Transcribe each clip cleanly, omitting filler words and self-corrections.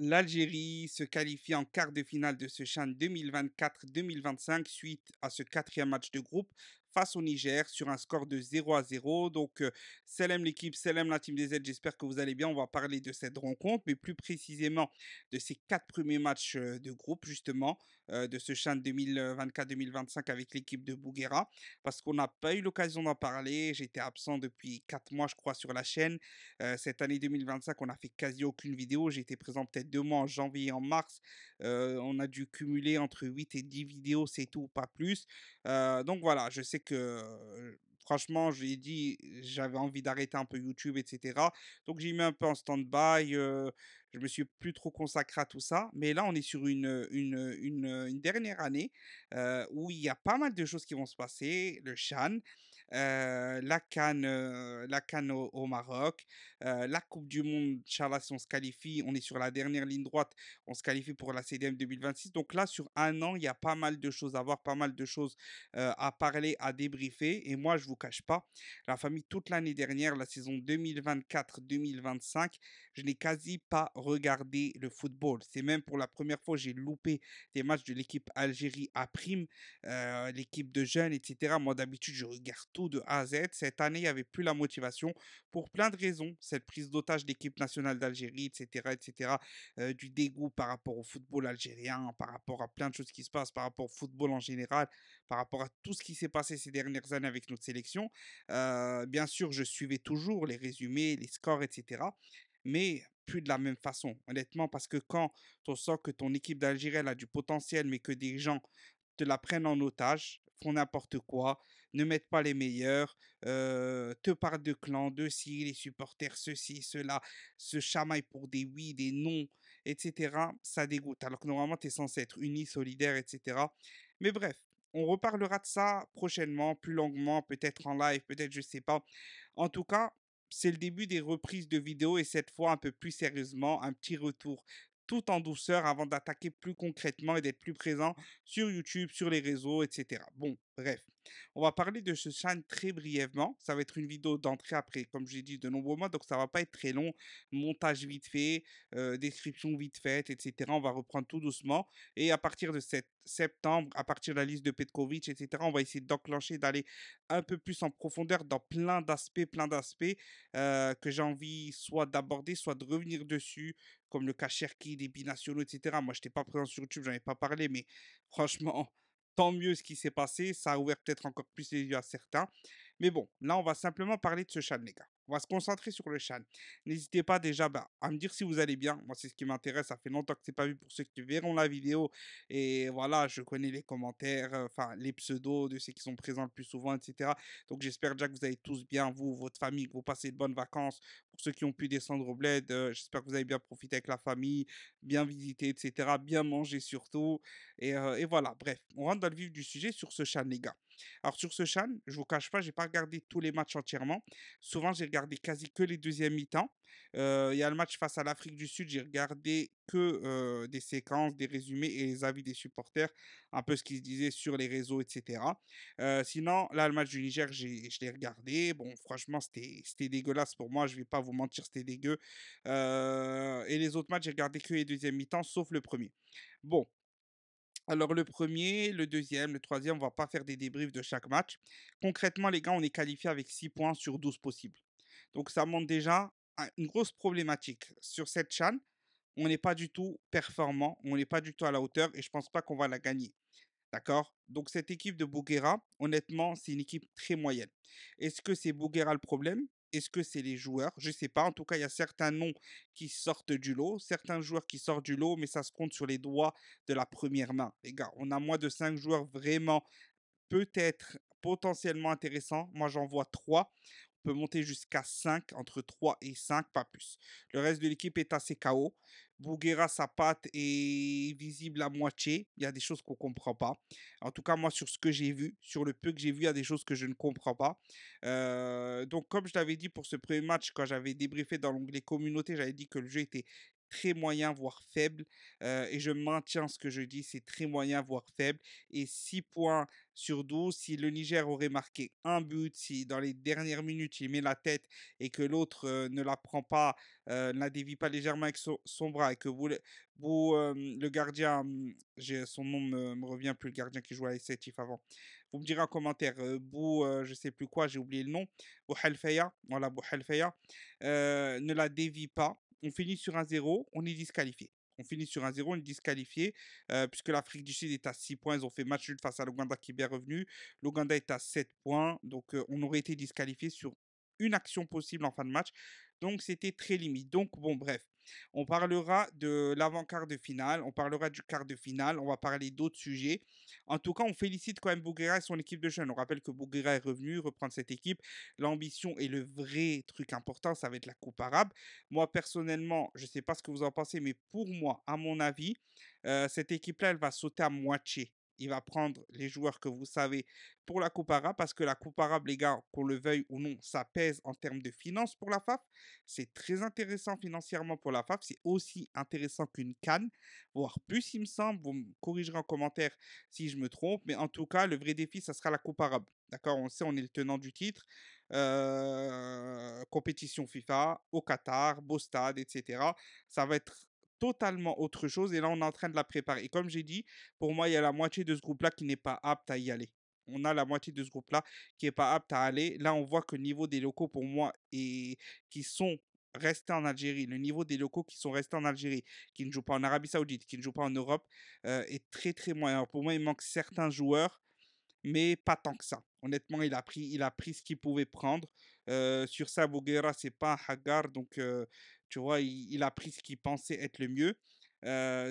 L'Algérie se qualifie en quart de finale de ce CHAN 2024-2025 suite à ce quatrième match de groupe face au Niger sur un score de 0-0. Donc, salam l'équipe, salam la team des Z, j'espère que vous allez bien. On va parler de cette rencontre, mais plus précisément de ces quatre premiers matchs de groupe, justement, de ce CHAN 2024-2025 avec l'équipe de Bouguera, parce qu'on n'a pas eu l'occasion d'en parler. J'étais absent depuis 4 mois, je crois, sur la chaîne. Cette année 2025, on n'a fait quasi aucune vidéo. J'ai été présent peut-être 2 mois en janvier et en mars. On a dû cumuler entre 8 et 10 vidéos, c'est tout, pas plus. Donc voilà, je sais que franchement, j'ai dit, j'avais envie d'arrêter un peu YouTube, etc. Donc j'ai mis un peu en stand-by. Je me suis plus trop consacré à tout ça. Mais là, on est sur une dernière année où il y a pas mal de choses qui vont se passer. Le Chan, la CAN au Maroc, la Coupe du Monde, Inch'Allah, si on se qualifie, on est sur la dernière ligne droite, on se qualifie pour la CDM 2026. Donc là, sur un an, il y a pas mal de choses à voir, pas mal de choses à parler, à débriefer. Et moi, je vous cache pas, la famille, toute l'année dernière, la saison 2024-2025, je n'ai quasi pas regardé le football. C'est même pour la première fois, j'ai loupé des matchs de l'équipe Algérie à prime, l'équipe de jeunes, etc. Moi, d'habitude, je regarde tout de A à Z. Cette année, il n'y avait plus la motivation pour plein de raisons. Cette prise d'otage de l'équipe nationale d'Algérie, etc., etc. Du dégoût par rapport au football algérien, par rapport à plein de choses qui se passent, par rapport au football en général, par rapport à tout ce qui s'est passé ces dernières années avec notre sélection. Bien sûr, je suivais toujours les résumés, les scores, etc. Mais plus de la même façon, honnêtement, parce que quand on sent que ton équipe d'Algérie elle a du potentiel, mais que des gens te la prennent en otage, font n'importe quoi, ne mettent pas les meilleurs, te parlent de clans, de ci, les supporters, ceci, cela, se chamaillent pour des oui, des non, etc. Ça dégoûte. Alors que normalement, tu es censé être uni, solidaire, etc. Mais bref, on reparlera de ça prochainement, plus longuement, peut-être en live, peut-être, je sais pas. En tout cas, c'est le début des reprises de vidéos et cette fois un peu plus sérieusement, un petit retour tout en douceur avant d'attaquer plus concrètement et d'être plus présent sur YouTube, sur les réseaux, etc. Bon, bref, on va parler de ce chan très brièvement. Ça va être une vidéo d'entrée après, comme j'ai dit, de nombreux mois, donc ça va pas être très long. Montage vite fait, description vite faite, etc. On va reprendre tout doucement. Et à partir de septembre, à partir de la liste de Petkovic, etc., on va essayer d'enclencher, d'aller un peu plus en profondeur dans plein d'aspects que j'ai envie soit d'aborder, soit de revenir dessus, comme le cas Cherki, des binationaux, etc. Moi, je n'étais pas présent sur YouTube, j'en ai pas parlé, mais franchement, tant mieux ce qui s'est passé. Ça a ouvert peut-être encore plus les yeux à certains. Mais bon, là, on va simplement parler de ce Chan, les gars. On va se concentrer sur le Chan. N'hésitez pas déjà à me dire si vous allez bien. Moi, c'est ce qui m'intéresse. Ça fait longtemps que c'est pas vu pour ceux qui verront la vidéo. Et voilà, je connais les commentaires, enfin, les pseudos de ceux qui sont présents le plus souvent, etc. Donc, j'espère déjà que vous allez tous bien, vous, votre famille, que vous passez de bonnes vacances. Pour ceux qui ont pu descendre au bled, j'espère que vous avez bien profité avec la famille, bien visité, etc. Bien manger surtout. Et voilà, bref, on rentre dans le vif du sujet sur ce Chan, les gars. Alors, sur ce Chan, je vous cache pas, j'ai pas regardé tous les matchs entièrement. Souvent, j'ai regardé quasi que les deuxièmes mi-temps. Il y a le match face à l'Afrique du Sud, j'ai regardé que des séquences, des résumés et les avis des supporters, un peu ce qu'ils se disaient sur les réseaux, etc. Sinon, là, le match du Niger, je l'ai regardé. Bon, franchement, c'était dégueulasse pour moi. Je vais pas vous mentir, c'était dégueu. Et les autres matchs, j'ai regardé que les deuxièmes mi-temps, sauf le premier. Bon, alors le premier, le deuxième, le troisième, on va pas faire des débriefs de chaque match. Concrètement, les gars, on est qualifié avec 6 points sur 12 possibles. Donc ça montre déjà une grosse problématique. Sur cette CHAN, on n'est pas du tout performant, on n'est pas du tout à la hauteur et je pense pas qu'on va la gagner. D'accord? Donc cette équipe de Bouguera, honnêtement, c'est une équipe très moyenne. Est-ce que c'est Bouguera le problème? Est-ce que c'est les joueurs? Je ne sais pas. En tout cas, il y a certains noms qui sortent du lot, certains joueurs qui sortent du lot, mais ça se compte sur les doigts de la première main. Les gars, on a moins de 5 joueurs vraiment peut-être potentiellement intéressants. Moi, j'en vois 3. On peut monter jusqu'à 5, entre 3 et 5, pas plus. Le reste de l'équipe est assez KO. Bouguera, sa patte est visible à moitié. Il y a des choses qu'on ne comprend pas. En tout cas, moi, sur ce que j'ai vu, sur le peu que j'ai vu, il y a des choses que je ne comprends pas. Donc, comme je l'avais dit pour ce premier match, quand j'avais débriefé dans l'onglet communauté, j'avais dit que le jeu était très moyen, voire faible. Et je maintiens ce que je dis, c'est très moyen, voire faible. Et 6 points sur 12, si le Niger aurait marqué un but, si dans les dernières minutes il met la tête et que l'autre ne la prend pas, ne la dévie pas légèrement avec son bras et que le gardien, son nom me revient plus, le gardien qui jouait à l'Est avant. Vous me direz en commentaire, je sais plus quoi, j'ai oublié le nom, Bouhelfeya, voilà, Bouhelfeya, ne la dévie pas. On finit sur un zéro, on est disqualifié. On finit sur un zéro, on est disqualifié, puisque l'Afrique du Sud est à 6 points. Ils ont fait match nul face à l'Ouganda qui est bien revenu. L'Ouganda est à 7 points, donc on aurait été disqualifié sur une action possible en fin de match. Donc c'était très limite. Donc bon, bref, on parlera de l'avant-quart de finale, on parlera du quart de finale, on va parler d'autres sujets. En tout cas, on félicite quand même Bouguera et son équipe de jeunes. On rappelle que Bouguera est revenu reprendre cette équipe. L'ambition et le vrai truc important, ça va être la Coupe arabe. Moi, personnellement, je ne sais pas ce que vous en pensez, mais pour moi, à mon avis, cette équipe-là, elle va sauter à moitié. Il va prendre les joueurs que vous savez pour la Coupe arabe, parce que la Coupe arabe, les gars, qu'on le veuille ou non, ça pèse en termes de finances pour la FAF. C'est très intéressant financièrement pour la FAF. C'est aussi intéressant qu'une CAN, voire plus, il me semble. Vous me corrigerez en commentaire si je me trompe. Mais en tout cas, le vrai défi, ça sera la Coupe arabe. D'accord, on sait, on est le tenant du titre. Compétition FIFA, au Qatar, beau stade, etc. Ça va être totalement autre chose. Et là, on est en train de la préparer. Et comme j'ai dit, pour moi, il y a la moitié de ce groupe-là qui n'est pas apte à y aller. On a la moitié de ce groupe-là qui n'est pas apte à aller. Là, on voit que le niveau des locaux, pour moi, et qui sont restés en Algérie, le niveau des locaux qui sont restés en Algérie, qui ne jouent pas en Arabie Saoudite, qui ne jouent pas en Europe, est très, très moyen. Alors, pour moi, il manque certains joueurs, mais pas tant que ça. Honnêtement, il a pris ce qu'il pouvait prendre. Sur ça, Bouguera, c'est pas un Hagar, donc tu vois, il a pris ce qu'il pensait être le mieux.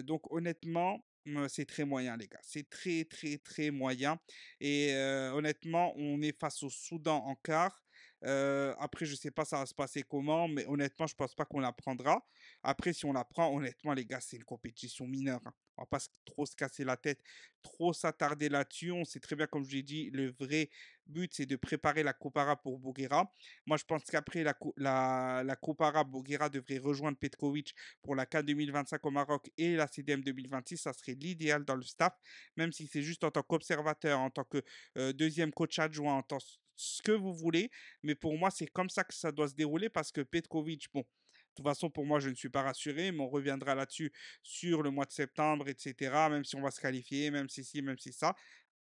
Donc honnêtement, c'est très moyen, les gars. C'est très, très, très moyen. Et honnêtement, on est face au Soudan en quart. Après, je sais pas ça va se passer comment, mais honnêtement, je pense pas qu'on la prendra. Après, si on la prend, honnêtement, les gars, c'est une compétition mineure, hein. On va pas trop se casser la tête, trop s'attarder là-dessus. On sait très bien, comme je l'ai dit, le vrai but, c'est de préparer la Coupe arabe pour Bouguera. Moi, je pense qu'après la Coupe arabe, Bouguera devrait rejoindre Petkovic pour la CAN 2025 au Maroc et la CDM 2026. Ça serait l'idéal dans le staff, même si c'est juste en tant qu'observateur, en tant que deuxième coach adjoint, en tant ce que vous voulez. Mais pour moi, c'est comme ça que ça doit se dérouler parce que Petkovic, bon, de toute façon, pour moi, je ne suis pas rassuré, mais on reviendra là-dessus sur le mois de septembre, etc. Même si on va se qualifier, même si ci, même si ça.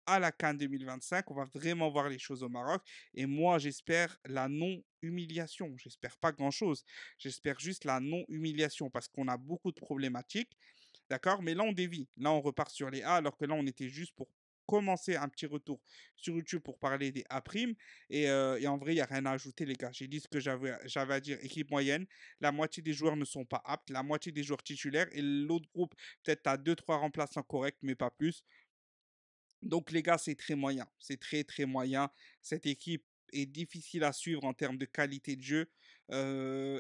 À la CAN 2025, on va vraiment voir les choses au Maroc. Et moi, j'espère la non-humiliation. J'espère pas grand-chose. J'espère juste la non-humiliation parce qu'on a beaucoup de problématiques. D'accord? Mais là, on dévie. Là, on repart sur les A, alors que là, on était juste pour commencer un petit retour sur YouTube pour parler des A'. Et en vrai, il n'y a rien à ajouter, les gars. J'ai dit ce que j'avais à dire. Équipe moyenne, la moitié des joueurs ne sont pas aptes, la moitié des joueurs titulaires. Et l'autre groupe, peut-être à deux trois remplaçants corrects, mais pas plus. Donc les gars, c'est très moyen. C'est très, très moyen. Cette équipe est difficile à suivre en termes de qualité de jeu.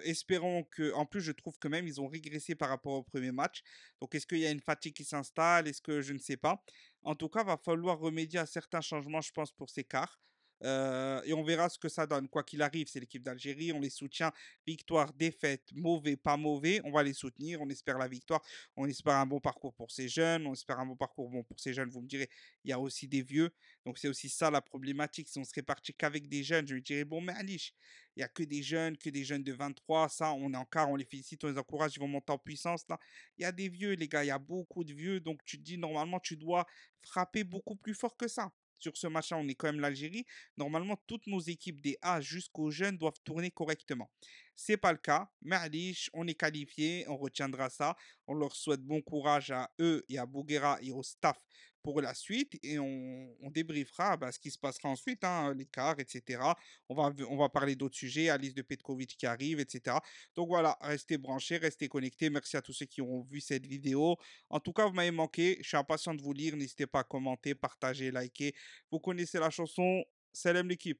Espérons que, en plus, je trouve que même ils ont régressé par rapport au premier match. Donc, est-ce qu'il y a une fatigue qui s'installe? Est-ce que je ne sais pas? En tout cas, va falloir remédier à certains changements, je pense, pour ces quarts. Et on verra ce que ça donne. Quoi qu'il arrive, c'est l'équipe d'Algérie. On les soutient. Victoire, défaite, mauvais, pas mauvais. On va les soutenir. On espère la victoire. On espère un bon parcours pour ces jeunes. On espère un bon parcours bon, pour ces jeunes. Vous me direz, il y a aussi des vieux. Donc, c'est aussi ça la problématique. Si on se répartit qu'avec des jeunes, je lui dirais, bon, mais Alish, il n'y a que des jeunes de 23. Ça, on est en quart, on les félicite, on les encourage, ils vont monter en puissance. Là, il y a des vieux, les gars, il y a beaucoup de vieux. Donc, tu te dis, normalement, tu dois frapper beaucoup plus fort que ça. Sur ce match-là, on est quand même l'Algérie. Normalement, toutes nos équipes des A jusqu'aux jeunes doivent tourner correctement. C'est pas le cas. Mais Alish, on est qualifié, on retiendra ça. On leur souhaite bon courage à eux et à Bouguera et au staff pour la suite et on débriefera bah, ce qui se passera ensuite, hein, l'écart, etc. On va parler d'autres sujets, Alice de Petkovic qui arrive, etc. Donc voilà, restez branchés, restez connectés. Merci à tous ceux qui ont vu cette vidéo. En tout cas, vous m'avez manqué. Je suis impatient de vous lire. N'hésitez pas à commenter, partager, liker. Vous connaissez la chanson. Salam l'équipe.